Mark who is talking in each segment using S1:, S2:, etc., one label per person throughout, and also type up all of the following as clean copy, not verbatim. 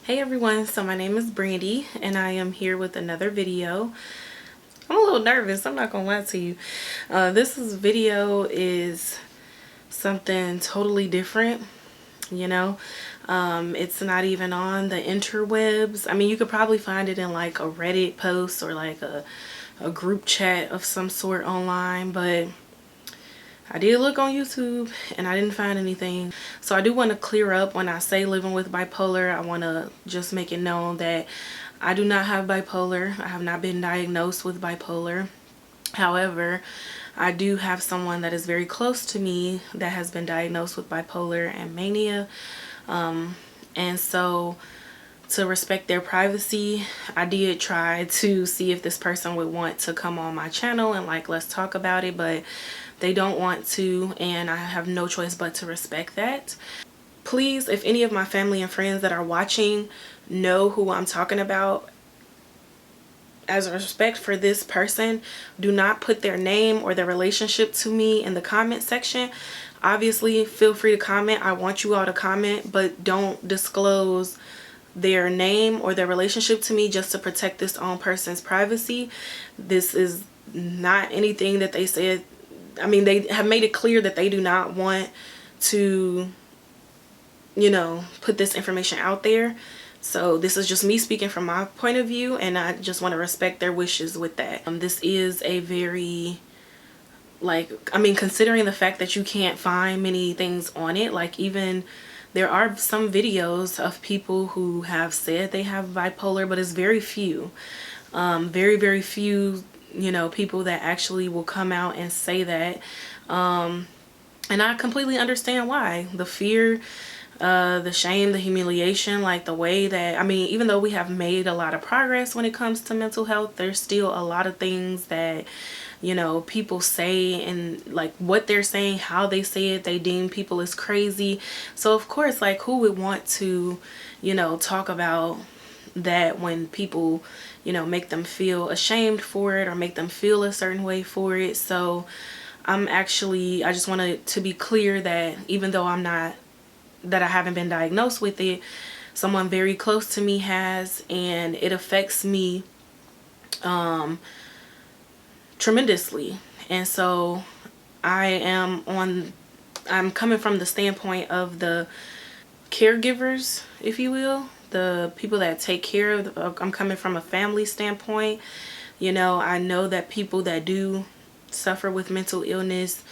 S1: Hey everyone, so my name is Brandy and I am here with another video. I'm a little nervous, I'm not gonna lie to you. This video is something totally different, you know. It's not even on the interwebs. I mean, you could probably find it in like a Reddit post or like a group chat of some sort online, but I did look on YouTube and I didn't find anything. So I do want to clear up when I say living with bipolar. I want to just make it known that I do not have bipolar. I have not been diagnosed with bipolar. However, I do have someone that is very close to me that has been diagnosed with bipolar and mania. And so to respect their privacy, I did try to see if this person would want to come on my channel and like let's talk about it, but they don't want to, and I have no choice but to respect that. Please, if any of my family and friends that are watching know who I'm talking about, as a respect for this person, do not put their name or their relationship to me in the comment section. Obviously, feel free to comment. I want you all to comment, but don't disclose their name or their relationship to me just to protect this own person's privacy. This is not anything that they said. I mean, they have made it clear that they do not want to, you know, put this information out there. So this is just me speaking from my point of view, and I just want to respect their wishes with that. This is a very, like, I mean, considering the fact that you can't find many things on it, like even there are some videos of people who have said they have bipolar, but it's very few. Very few, you know, people that actually will come out and say that. And I completely understand why. The fear, the shame, the humiliation, like the way that, I mean, even though we have made a lot of progress when it comes to mental health, there's still a lot of things that, you know, people say, and like what they're saying, how they say it, they deem people as crazy. So of course, like, who would want to, you know, talk about that when people, you know, make them feel ashamed for it or make them feel a certain way for it. So I just wanted to be clear that even though I haven't been diagnosed with it, someone very close to me has, and it affects me tremendously. And so I'm coming from the standpoint of the caregivers, if you will, the people that take care of I'm coming from a family standpoint. You know, I know that people that do suffer with mental illness,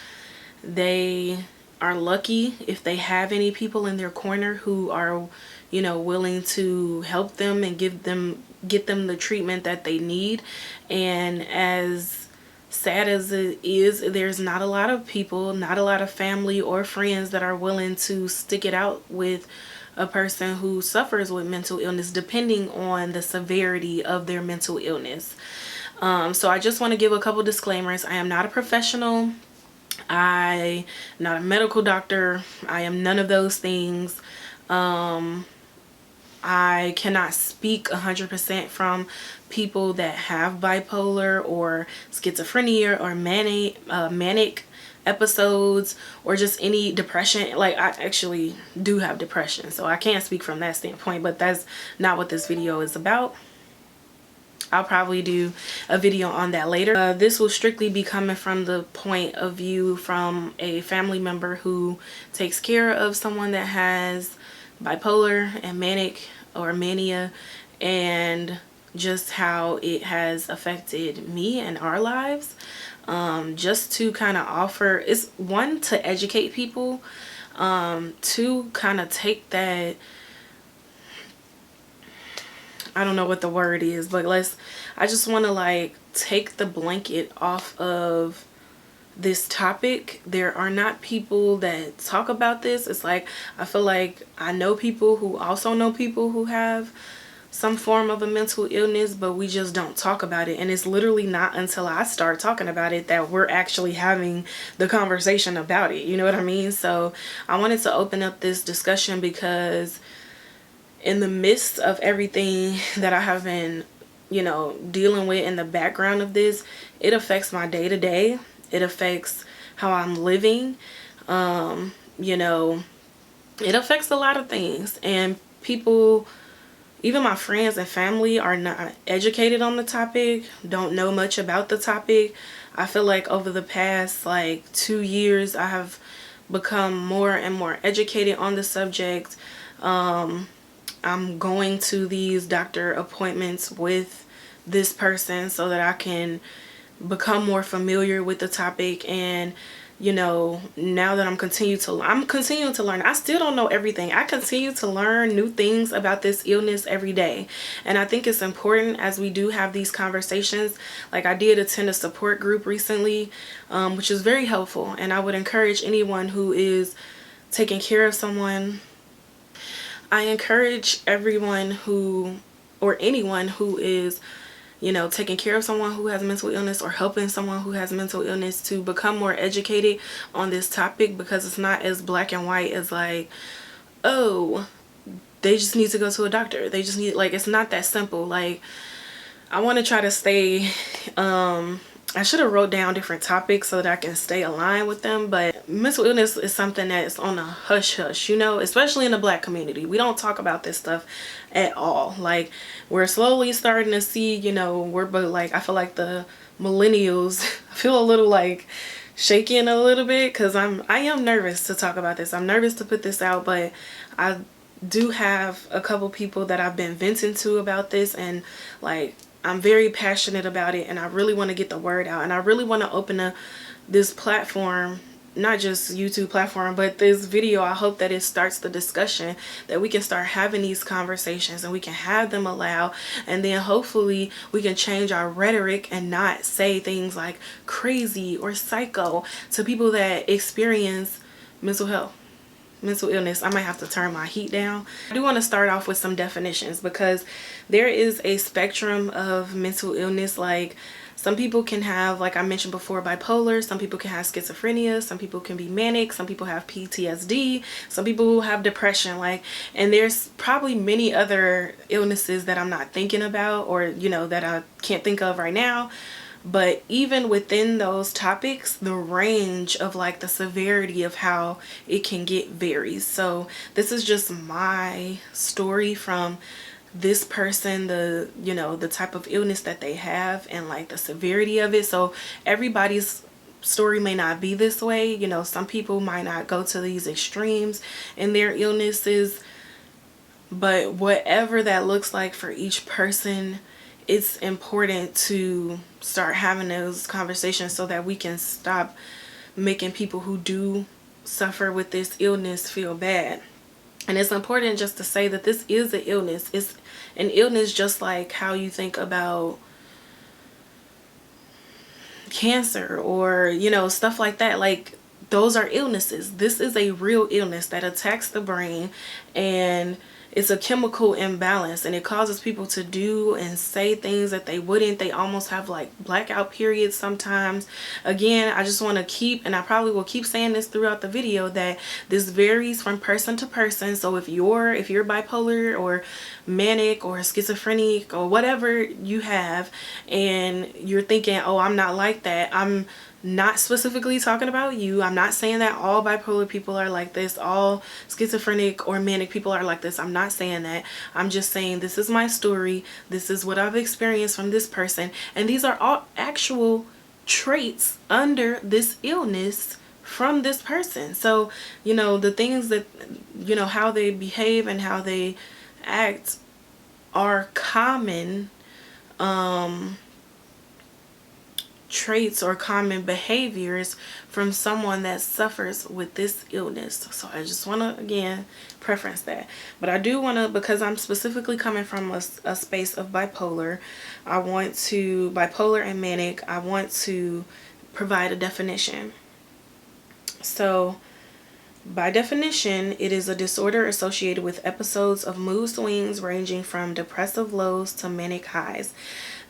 S1: they are lucky if they have any people in their corner who are, you know, willing to help them and get them the treatment that they need. And as sad as it is, there's not a lot of people, not a lot of family or friends that are willing to stick it out with a person who suffers with mental illness, depending on the severity of their mental illness. So I just want to give a couple disclaimers. I am not a professional. I'm not a medical doctor. I am none of those things. I cannot speak 100% from people that have bipolar or schizophrenia or manic episodes or just any depression. Like, I actually do have depression, so I can't speak from that standpoint, but that's not what this video is about. I'll probably do a video on that later. This will strictly be coming from the point of view from a family member who takes care of someone that has bipolar and manic or mania, and just how it has affected me and our lives. Just to kind of offer, it's one, to educate people, to kind of take that, I don't know what the word is, but I just want to like take the blanket off of this topic. There are not people that talk about this. It's like, I feel like I know people who also know people who have some form of a mental illness, but we just don't talk about it. And it's literally not until I start talking about it that we're actually having the conversation about it. You know what I mean? So I wanted to open up this discussion because in the midst of everything that I have been, you know, dealing with in the background of this, it affects my day to day. It affects how I'm living. You know, it affects a lot of things, and people even my friends and family are not educated on the topic, don't know much about the topic. I feel like over the past like 2 years, I have become more and more educated on the subject. I'm going to these doctor appointments with this person so that I can become more familiar with the topic. And you know, now that I'm continuing to learn. I still don't know everything. I continue to learn new things about this illness every day. And I think it's important as we do have these conversations. Like, I did attend a support group recently, which is very helpful. And I would encourage anyone who is taking care of someone. I encourage everyone who, or anyone who is, you know, taking care of someone who has mental illness or helping someone who has mental illness to become more educated on this topic, because it's not as black and white as like, oh, they just need to go to a doctor. They just need, like, it's not that simple. Like, I want to try to stay, I should have wrote down different topics so that I can stay aligned with them. But mental illness is something that's on a hush hush, you know, especially in the Black community. We don't talk about this stuff at all. Like, we're slowly starting to see, you know, like, I feel like the millennials feel a little like shaking a little bit, because I am nervous to talk about this. I'm nervous to put this out, but I do have a couple people that I've been venting to about this, and like, I'm very passionate about it, and I really want to get the word out, and I really want to open this platform, not just YouTube platform, but this video. I hope that it starts the discussion, that we can start having these conversations and we can have them aloud, and then hopefully we can change our rhetoric and not say things like crazy or psycho to people that experience mental illness. I might have to turn my heat down. I do want to start off with some definitions, because there is a spectrum of mental illness. Like, some people can have, like I mentioned before, bipolar. Some people can have schizophrenia. Some people can be manic. Some people have PTSD. Some people have depression. Like, and there's probably many other illnesses that I'm not thinking about, or, you know, that I can't think of right now. But even within those topics, the range of like the severity of how it can get varies. So this is just my story from this person, the, you know, the type of illness that they have and like the severity of it. So everybody's story may not be this way. You know, some people might not go to these extremes in their illnesses, but whatever that looks like for each person, it's important to start having those conversations so that we can stop making people who do suffer with this illness feel bad. And it's important just to say that this is an illness. It's an illness just like how you think about cancer or, you know, stuff like that. Like, those are illnesses. This is a real illness that attacks the brain, and it's a chemical imbalance, and it causes people to do and say things that they wouldn't. They almost have like blackout periods sometimes. Again, I just want to keep, and I probably will keep saying this throughout the video, that this varies from person to person. So if you're bipolar or manic or schizophrenic or whatever you have, and you're thinking, oh, I'm not like that, I'm not specifically talking about you. I'm not saying that all bipolar people are like this, all schizophrenic or manic people are like this. I'm not saying that. I'm just saying this is my story. This is what I've experienced from this person. And these are all actual traits under this illness from this person. So, you know, the things that, you know, how they behave and how they act are common traits or common behaviors from someone that suffers with this illness. So I just want to again preference that. But I do want to, because I'm specifically coming from a space of bipolar, bipolar and manic, I want to provide a definition. So by definition, it is a disorder associated with episodes of mood swings ranging from depressive lows to manic highs.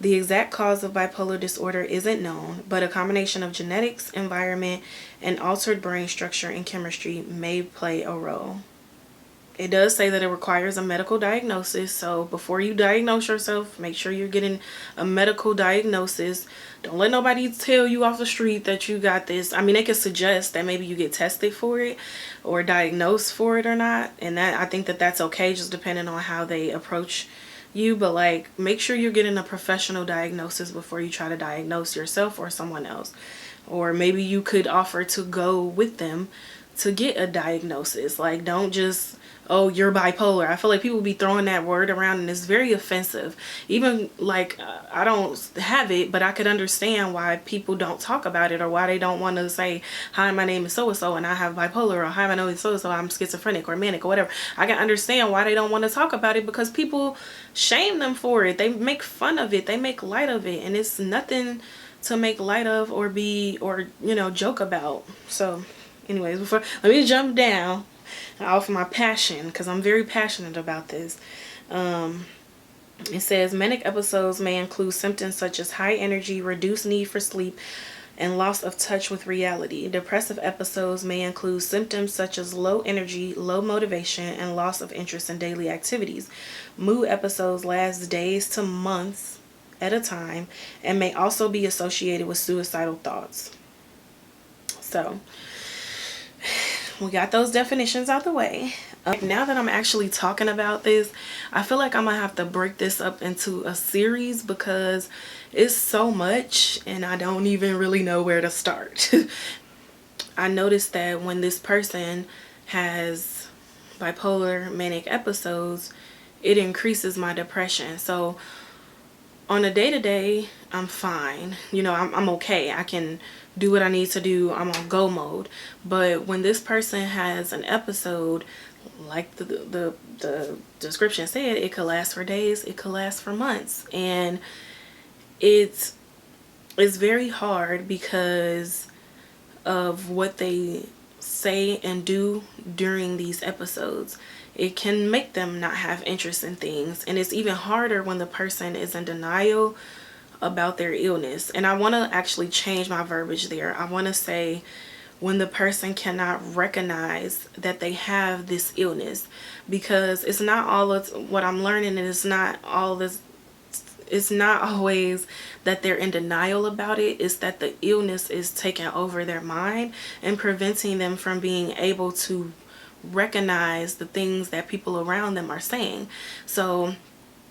S1: The exact cause of bipolar disorder isn't known, but a combination of genetics, environment, and altered brain structure and chemistry may play a role It does say that it requires a medical diagnosis. So before you diagnose yourself, make sure you're getting a medical diagnosis. Don't let nobody tell you off the street that you got this. I mean, they could suggest that maybe you get tested for it or diagnosed for it or not. And that, I think that that's okay, just depending on how they approach you. But like, make sure you're getting a professional diagnosis before you try to diagnose yourself or someone else. Or maybe you could offer to go with them to get a diagnosis. Like, don't just, oh, you're bipolar. I feel like people be throwing that word around and it's very offensive. Even like, I don't have it, but I could understand why people don't talk about it, or why they don't want to say, hi, my name is so-and-so and I have bipolar, or hi, my name is so-and-so, I'm schizophrenic or manic or whatever. I can understand why they don't want to talk about it, because people shame them for it. They make fun of it. They make light of it. And it's nothing to make light of or be, or, you know, joke about. So anyways, before, let me jump down off my passion, because I'm very passionate about this. It says manic episodes may include symptoms such as high energy, reduced need for sleep, and loss of touch with reality. Depressive episodes may include symptoms such as low energy, low motivation, and loss of interest in daily activities. Mood episodes last days to months at a time and may also be associated with suicidal thoughts. So we got those definitions out the way. Now that I'm actually talking about this, I feel like I'm gonna have to break this up into a series, because it's so much and I don't even really know where to start. I noticed that when this person has bipolar manic episodes, it increases my depression. So on a day-to-day, I'm fine. You know, I'm okay. I can do what I need to do. I'm on go mode. But when this person has an episode, like the description said, it could last for days, it could last for months. And it's very hard because of what they say and do during these episodes. It can make them not have interest in things. And it's even harder when the person is in denial about their illness. And I want to actually change my verbiage there. I want to say when the person cannot recognize that they have this illness, because it's not all of what I'm learning, and it's not all this. It's not always that they're in denial about it. It's that the illness is taking over their mind and preventing them from being able to recognize the things that people around them are saying. So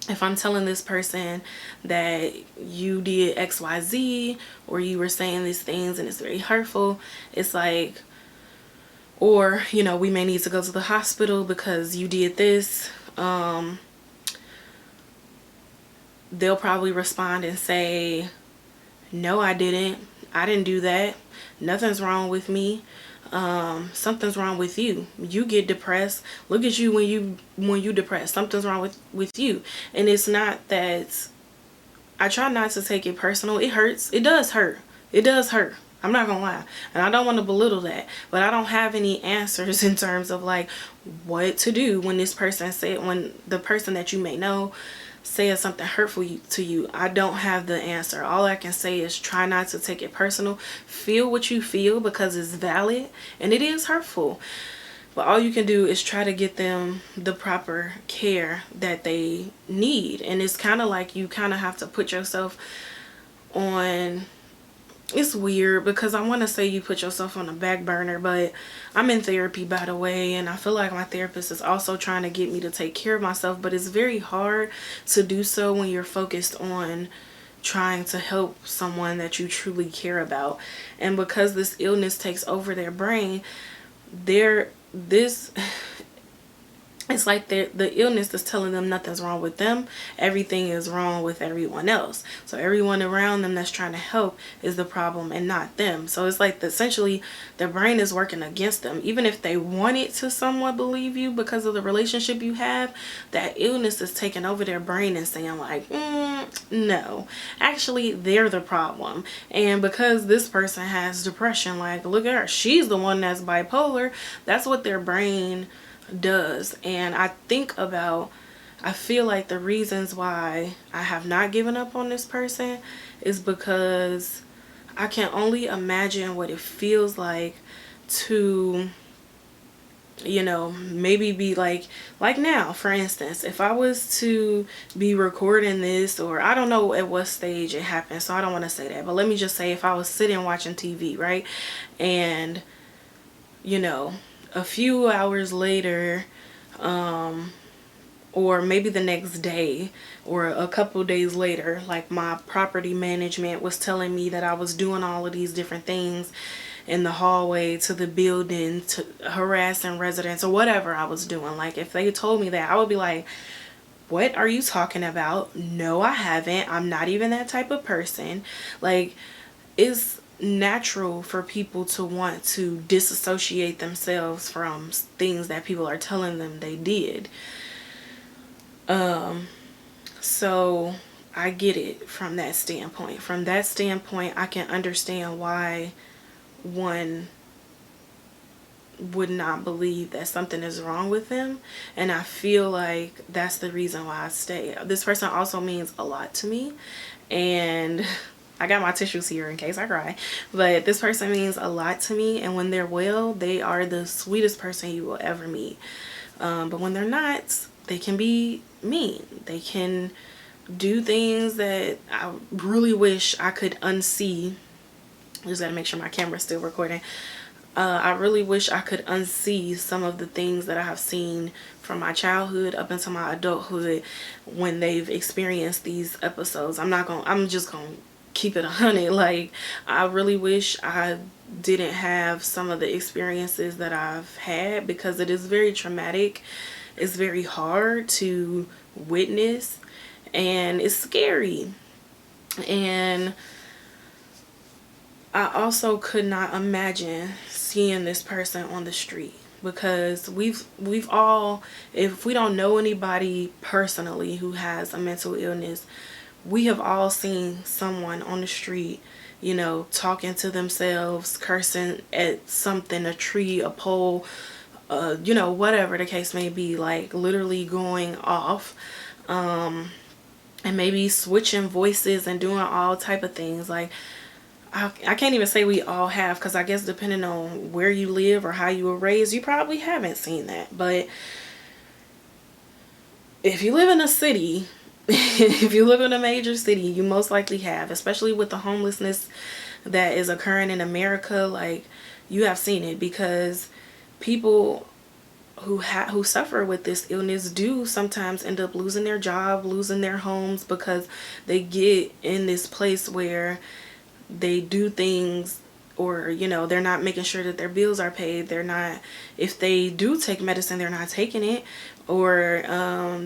S1: if I'm telling this person that you did XYZ, or you were saying these things and it's very hurtful, it's like, or, you know, we may need to go to the hospital because you did this. They'll probably respond and say, no, I didn't do that. Nothing's wrong with me. Something's wrong with you. You get depressed. Look at you when you depressed. Something's wrong with you. And it's not that, I try not to take it personal. It hurts. It does hurt. It does hurt. I'm not gonna lie. And I don't want to belittle that, but I don't have any answers in terms of like what to do when this person said, when the person that you may know says something hurtful to you. I don't have the answer. All I can say is try not to take it personal. Feel what you feel, because it's valid and it is hurtful. But all you can do is try to get them the proper care that they need. And it's kind of like you kind of have to put yourself on, it's weird because I want to say you put yourself on the back burner, but I'm in therapy, by the way, and I feel like my therapist is also trying to get me to take care of myself, but it's very hard to do so when you're focused on trying to help someone that you truly care about. And because this illness takes over their brain, it's like the illness is telling them nothing's wrong with them. Everything is wrong with everyone else. So everyone around them that's trying to help is the problem and not them. So it's like essentially their brain is working against them. Even if they wanted to somewhat believe you because of the relationship you have, that illness is taking over their brain and saying like, no, actually they're the problem. And because this person has depression, like look at her, she's the one that's bipolar. That's what their brain does. And I feel like the reasons why I have not given up on this person is because I can only imagine what it feels like to you know, maybe be like now, for instance, if I was to be recording this, or I don't know at what stage it happened, so I don't want to say that, but let me just say if I was sitting watching TV, right, and you know, a few hours later, or maybe the next day or a couple days later, like my property management was telling me that I was doing all of these different things in the hallway to the building, to harassing residents or whatever I was doing. Like if they told me that, I would be like, what are you talking about? No, I haven't. I'm not even that type of person. Like, it's natural for people to want to disassociate themselves from things that people are telling them they did. So I get it from that standpoint. From that standpoint, I can understand why one would not believe that something is wrong with them, and I feel like that's the reason why I stay. This person also means a lot to me, and I got my tissues here in case I cry, but this person means a lot to me, and when they're well, they are the sweetest person you will ever meet. But when they're not, they can be mean. They can do things that I really wish I could unsee. I just gotta make sure my camera's still recording. I really wish I could unsee some of the things that I have seen from my childhood up into my adulthood when they've experienced these episodes. I'm just gonna keep it 100. Like, I really wish I didn't have some of the experiences that I've had, because it is very traumatic. It's very hard to witness, and it's scary. And I also could not imagine seeing this person on the street, because we've all, if we don't know anybody personally who has a mental illness, we have all seen someone on the street, you know, talking to themselves, cursing at something, a tree, a pole, you know, whatever the case may be, like literally going off, and maybe switching voices and doing all type of things. Like, I can't even say we all have, because I guess depending on where you live or how you were raised, you probably haven't seen that. But if you live in a city, if you live in a major city, you most likely have, especially with the homelessness that is occurring in America. Like, you have seen it, because people who suffer with this illness do sometimes end up losing their job, losing their homes, because they get in this place where they do things, or you know, they're not making sure that their bills are paid. They're not, if they do take medicine, they're not taking it, or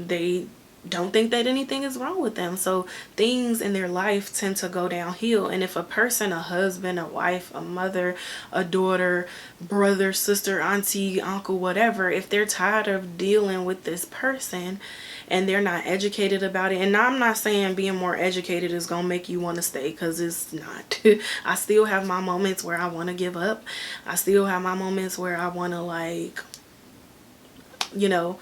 S1: they don't think that anything is wrong with them. So things in their life tend to go downhill. And if a person, a husband, a wife, a mother, a daughter, brother, sister, auntie, uncle, whatever, if they're tired of dealing with this person and they're not educated about it, and I'm not saying being more educated is gonna make you want to stay, because it's not. I still have my moments where I want to give up. I still have my moments where I want to, like, you know,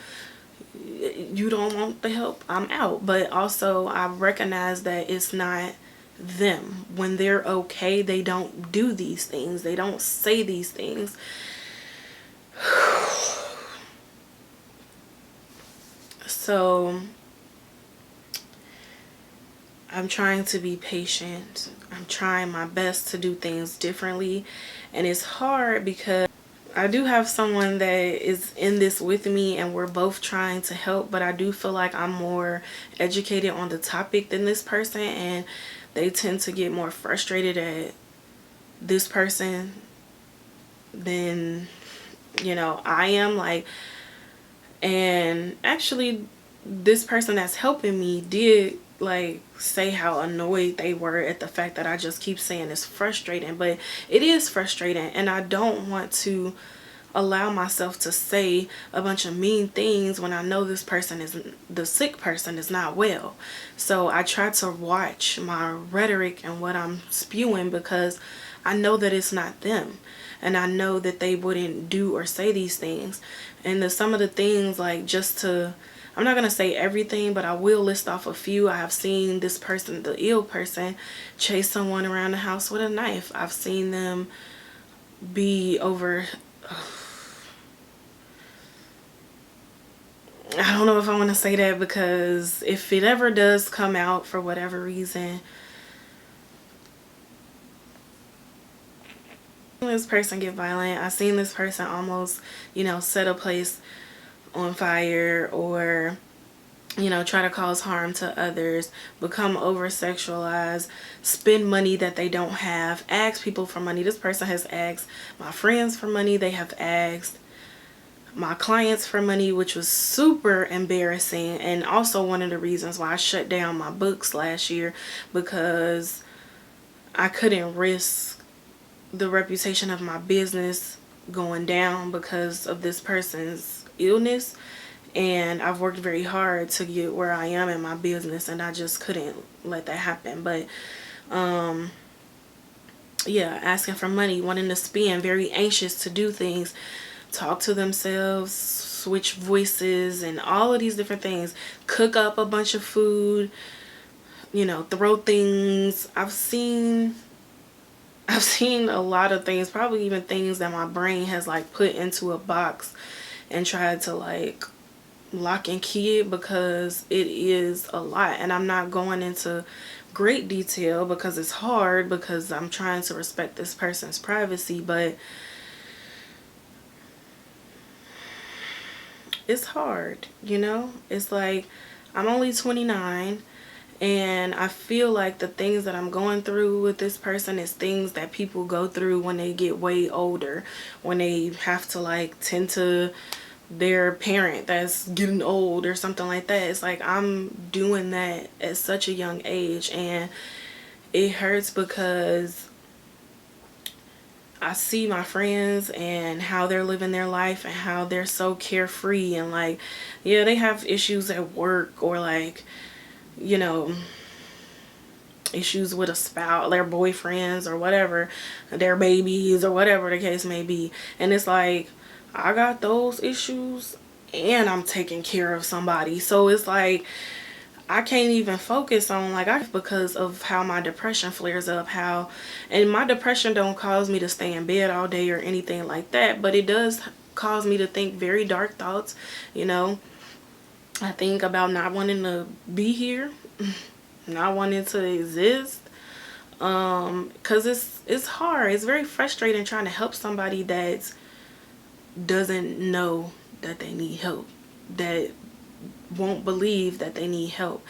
S1: you don't want the help, I'm out. But also I recognize that it's not them. When they're okay, they don't do these things, they don't say these things. So I'm trying to be patient. I'm trying my best to do things differently, and it's hard because I do have someone that is in this with me, and we're both trying to help, but I do feel like I'm more educated on the topic than this person, and they tend to get more frustrated at this person than, you know, I am. Like, and actually this person that's helping me did like say how annoyed they were at the fact that I just keep saying it's frustrating. But it is frustrating, and I don't want to allow myself to say a bunch of mean things when I know this person is, the sick person is not well. So I try to watch my rhetoric and what I'm spewing, because I know that it's not them, and I know that they wouldn't do or say these things. And some of the things, like, just to, I'm not going to say everything, but I will list off a few. I have seen this person, the ill person, chase someone around the house with a knife. I've seen them be over, I don't know if I want to say that, because if it ever does come out for whatever reason, this person get violent. I seen this person almost, set a place on fire, or try to cause harm to others, become over sexualized, spend money that they don't have, ask people for money. This person has asked my friends for money. They have asked my clients for money, which was super embarrassing, and also one of the reasons why I shut down my books last year, because I couldn't risk the reputation of my business going down because of this person's illness. And I've worked very hard to get where I am in my business, and I just couldn't let that happen. But yeah, asking for money, wanting to spend, very anxious to do things, talk to themselves, switch voices, and all of these different things, cook up a bunch of food, throw things. I've seen a lot of things, probably even things that my brain has like put into a box and tried to like lock and key it, because it is a lot. And I'm not going into great detail because it's hard, because I'm trying to respect this person's privacy, but it's hard. It's like, I'm only 29, and I feel like the things that I'm going through with this person is things that people go through when they get way older, when they have to like tend to their parent that's getting old or something like that. It's like I'm doing that at such a young age, and it hurts because I see my friends and how they're living their life and how they're so carefree, and like, yeah, they have issues at work, or like, issues with a spouse, their boyfriends or whatever, their babies or whatever the case may be. And it's like, I got those issues and I'm taking care of somebody. So it's like, I can't even focus on because of how my depression flares up, and my depression don't cause me to stay in bed all day or anything like that, but it does cause me to think very dark thoughts. I think about not wanting to be here, not wanting to exist, because it's hard. It's very frustrating trying to help somebody that doesn't know that they need help, that won't believe that they need help.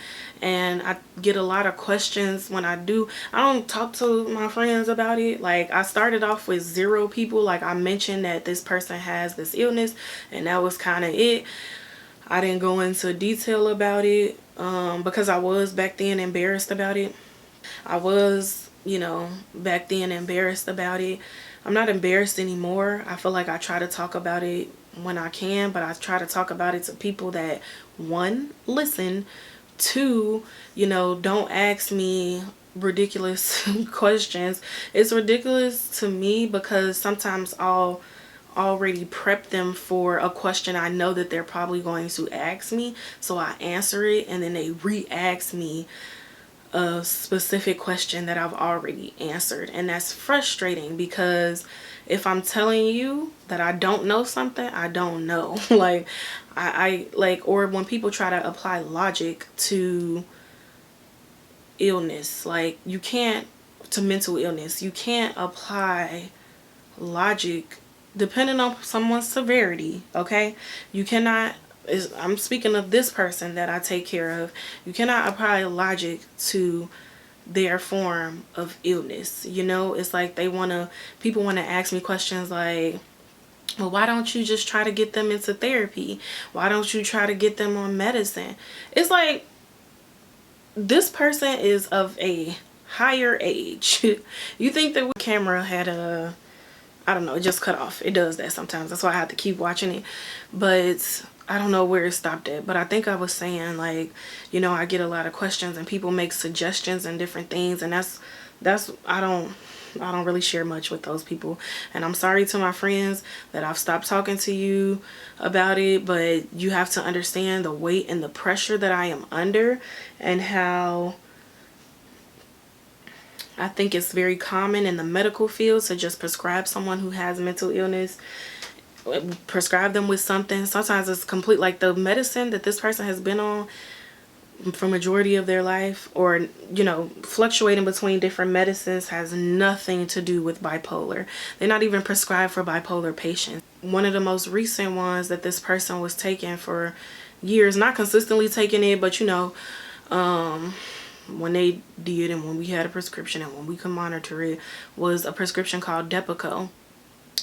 S1: And I get a lot of questions when I don't talk to my friends about it. Like, I started off with 0 people. Like, I mentioned that this person has this illness, and that was kind of it. I didn't go into detail about it, because I was back then embarrassed about it. I was, back then embarrassed about it. I'm not embarrassed anymore. I feel like I try to talk about it when I can, but I try to talk about it to people that, 1, listen, 2, don't ask me ridiculous questions. It's ridiculous to me because sometimes I'll already prep them for a question I know that they're probably going to ask me, so I answer it, and then they re-ask me a specific question that I've already answered. And that's frustrating, because if I'm telling you that I don't know something, I don't know. Like, I like, or when people try to apply logic to illness, like, you can't, to mental illness, you can't apply logic depending on someone's severity. Okay, you cannot, I'm speaking of this person that I take care of, you cannot apply logic to their form of illness. It's like people want to ask me questions like, well, why don't you just try to get them into therapy? Why don't you try to get them on medicine? It's like, this person is of a higher age. You think that camera had I don't know, it just cut off. It does that sometimes. That's why I have to keep watching it. But I don't know where it stopped at. But I think I was saying, like, I get a lot of questions and people make suggestions and different things. And that's I don't really share much with those people. And I'm sorry to my friends that I've stopped talking to you about it. But you have to understand the weight and the pressure that I am under, and how I think it's very common in the medical field to just prescribe someone who has mental illness prescribe them with something. Sometimes it's complete, like the medicine that this person has been on for majority of their life, or fluctuating between different medicines, has nothing to do with bipolar. They're not even prescribed for bipolar patients. One of the most recent ones that this person was taking for years, not consistently taking it, but when they did, and when we had a prescription and when we could monitor it, was a prescription called Depakote.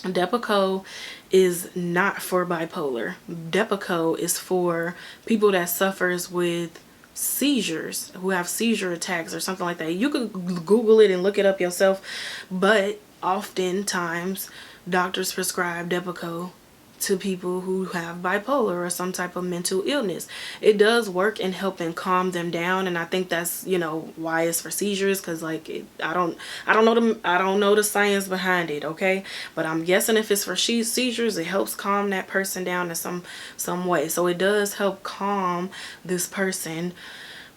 S1: Depakote is not for bipolar. Depakote is for people that suffers with seizures, who have seizure attacks or something like that. You can Google it and look it up yourself, but oftentimes doctors prescribe Depakote to people who have bipolar or some type of mental illness. It does work in helping calm them down, and I think that's why it's for seizures, because like I don't know the science behind it, okay, but I'm guessing if it's for seizures, it helps calm that person down in some way. So it does help calm this person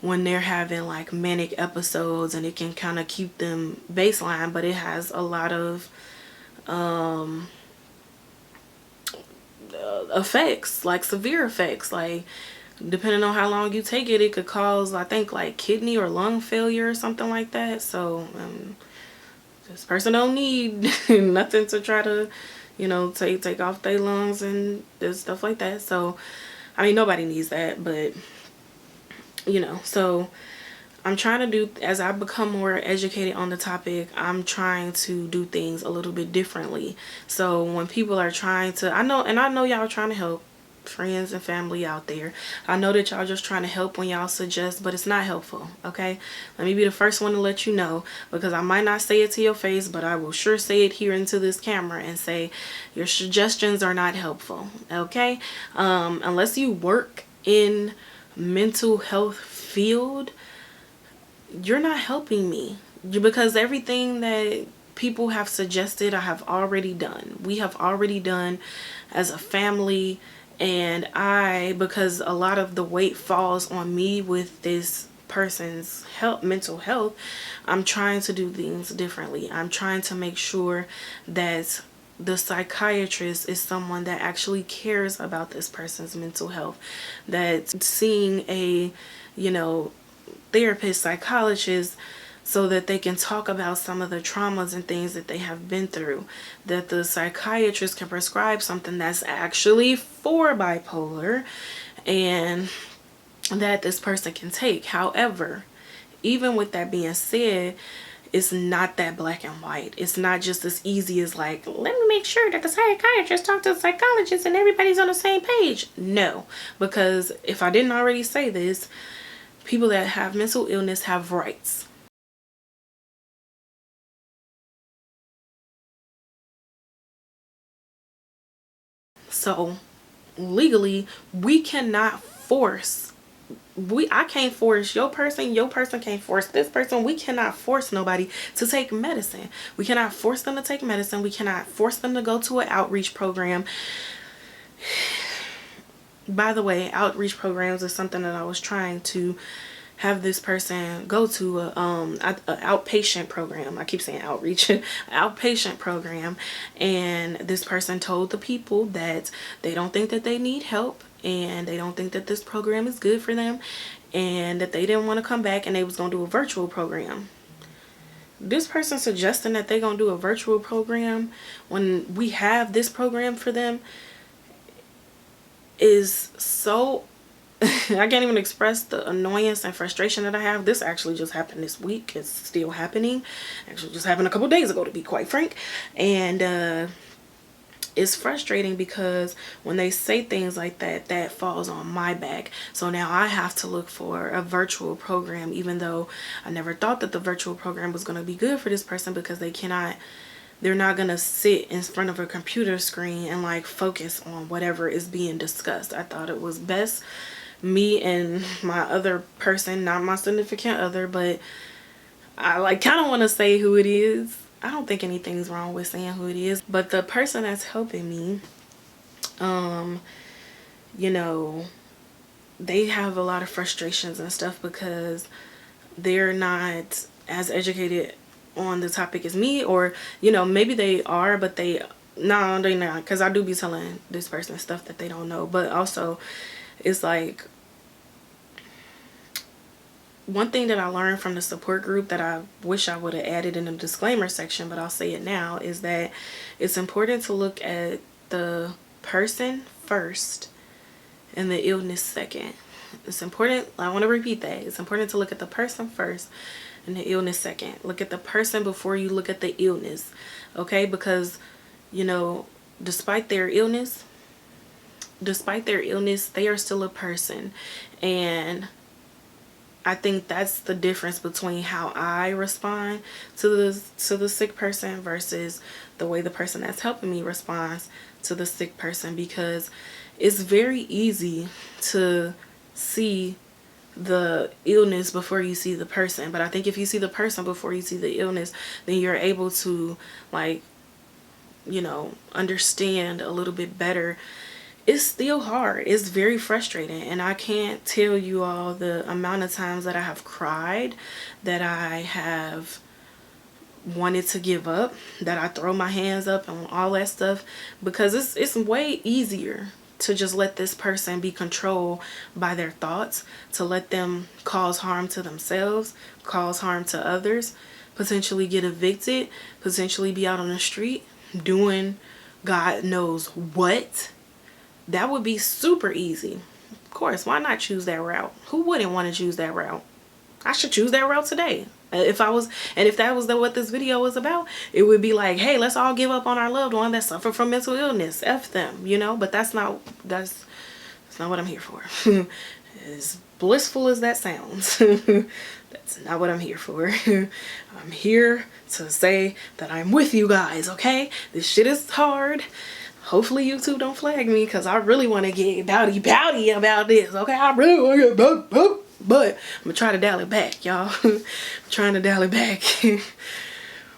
S1: when they're having like manic episodes, and it can kind of keep them baseline, but it has a lot of effects, like severe effects, like depending on how long you take it, it could cause, I think, like kidney or lung failure or something like that. So this person don't need nothing to try to take off their lungs and stuff like that. So I mean, nobody needs that, but so I'm trying to do, as I become more educated on the topic, I'm trying to do things a little bit differently. So when people are trying to, I know y'all are trying to help, friends and family out there. I know that y'all just trying to help when y'all suggest, but it's not helpful, okay? Let me be the first one to let you know, because I might not say it to your face, but I will sure say it here into this camera and say your suggestions are not helpful, okay? Unless you work in mental health field, you're not helping me, because everything that people have suggested, I have already done. We have already done as a family, and because a lot of the weight falls on me with this person's mental health, I'm trying to do things differently. I'm trying to make sure that the psychiatrist is someone that actually cares about this person's mental health, that seeing a therapist, psychologist, so that they can talk about some of the traumas and things that they have been through, that the psychiatrist can prescribe something that's actually for bipolar and that this person can take. However, even with that being said, it's not that black and white. It's not just as easy as like, let me make sure that the psychiatrist talks to the psychologist and everybody's on the same page. No, because if I didn't already say this, people that have mental illness have rights. So legally, we cannot force, I can't force your person can't force this person. We cannot force nobody to take medicine. We cannot force them to take medicine. We cannot force them to go to an outreach program. By the way, outreach programs is something that I was trying to have this person go to a outpatient program. I keep saying outreach, outpatient program, and this person told the people that they don't think that they need help, and they don't think that this program is good for them, and that they didn't want to come back, and they was gonna do a virtual program. This person suggesting that they're gonna do a virtual program when we have this program for them is so I can't even express the annoyance and frustration that I have. This actually just happened this week. It's still happening. Actually just happened a couple days ago, to be quite frank. And it's frustrating because when they say things like that, that falls on my back. So now I have to look for a virtual program, even though I never thought that the virtual program was going to be good for this person, because they're not gonna sit in front of a computer screen and like focus on whatever is being discussed. I thought it was best me and my other person, not my significant other, but I like kind of want to say who it is. I don't think anything's wrong with saying who it is, but the person that's helping me, they have a lot of frustrations and stuff because they're not as educated on the topic as me, or maybe they are, but they No, they not, because I do be telling this person stuff that they don't know. But also, it's like, one thing that I learned from the support group that I wish I would have added in the disclaimer section, but I'll say it now, is that it's important to look at the person first and the illness second. It's important, I want to repeat that. It's important to look at the person first and the illness second. Look at the person before you look at the illness. Okay? Because, you know, despite their illness, they are still a person. And I think that's the difference between how I respond to the sick person versus the way the person that's helping me responds to the sick person, because it's very easy to see the illness before you see the person. But I think if you see the person before you see the illness, then you're able to, like, you know, understand a little bit better. It's still hard. It's very frustrating. And I can't tell you all the amount of times that I have cried, that I have wanted to give up, that I throw my hands up and all that stuff, because it's way easier to just let this person be controlled by their thoughts, to let them cause harm to themselves, cause harm to others, potentially get evicted, potentially be out on the street doing God knows what. That would be super easy. Of course, why not choose that route? Who wouldn't want to choose that route? I should choose that route today. If that was what this video was about, it would be like, hey, let's all give up on our loved one that suffered from mental illness. F them, you know? But that's not what I'm here for. As blissful as that sounds, that's not what I'm here for. I'm here to say that I'm with you guys, okay? This shit is hard. Hopefully YouTube don't flag me, because I really want to get bowdy about this, okay? I really want to get but I'm going to try to dial it back, y'all. I'm trying to dial it back.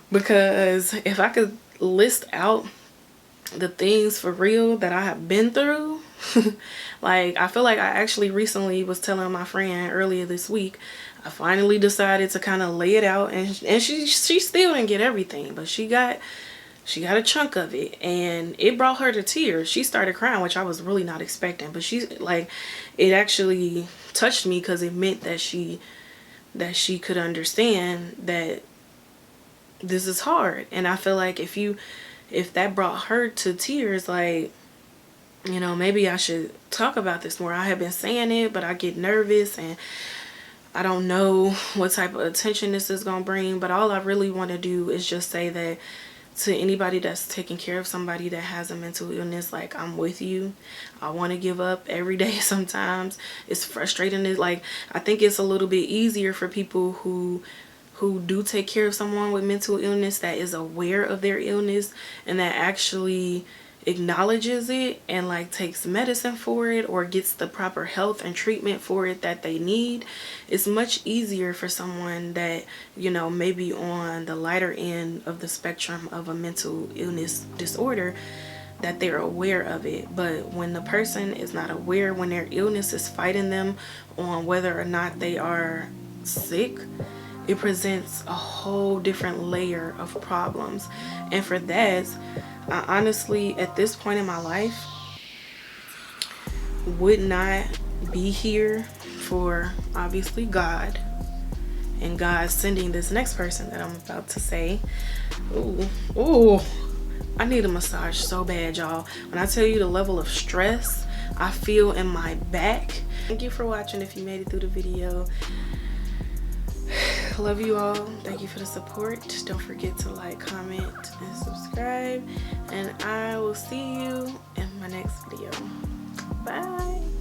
S1: Because if I could list out the things for real that I have been through, like, I feel like I actually recently was telling my friend earlier this week, I finally decided to kind of lay it out, and she still didn't get everything, but she got a chunk of it, and it brought her to tears. She started crying, which I was really not expecting, but she's like, it actually touched me, because it meant that she could understand that this is hard. And I feel like if that brought her to tears, like, you know, maybe I should talk about this more. I have been saying it, but I get nervous, and I don't know what type of attention this is gonna bring. But all I really want to do is just say that to anybody that's taking care of somebody that has a mental illness, like, I'm with you. I want to give up every day. Sometimes it's frustrating. It's like, I think it's a little bit easier for people who do take care of someone with mental illness, that is aware of their illness and that actually acknowledges it and, like, takes medicine for it or gets the proper health and treatment for it that they need. It's much easier for someone that, you know, maybe on the lighter end of the spectrum of a mental illness disorder, that they're aware of it. But when the person is not aware, when their illness is fighting them on whether or not they are sick, it presents a whole different layer of problems. And for that, I honestly, at this point in my life, would not be here for, obviously, God, and God sending this next person that I'm about to say. Ooh, I need a massage so bad, y'all. When I tell you the level of stress I feel in my back. Thank you for watching. If you made it through the video, love you all. Thank you for the support. Don't forget to like, comment, and subscribe, and I will see you in my next video. Bye.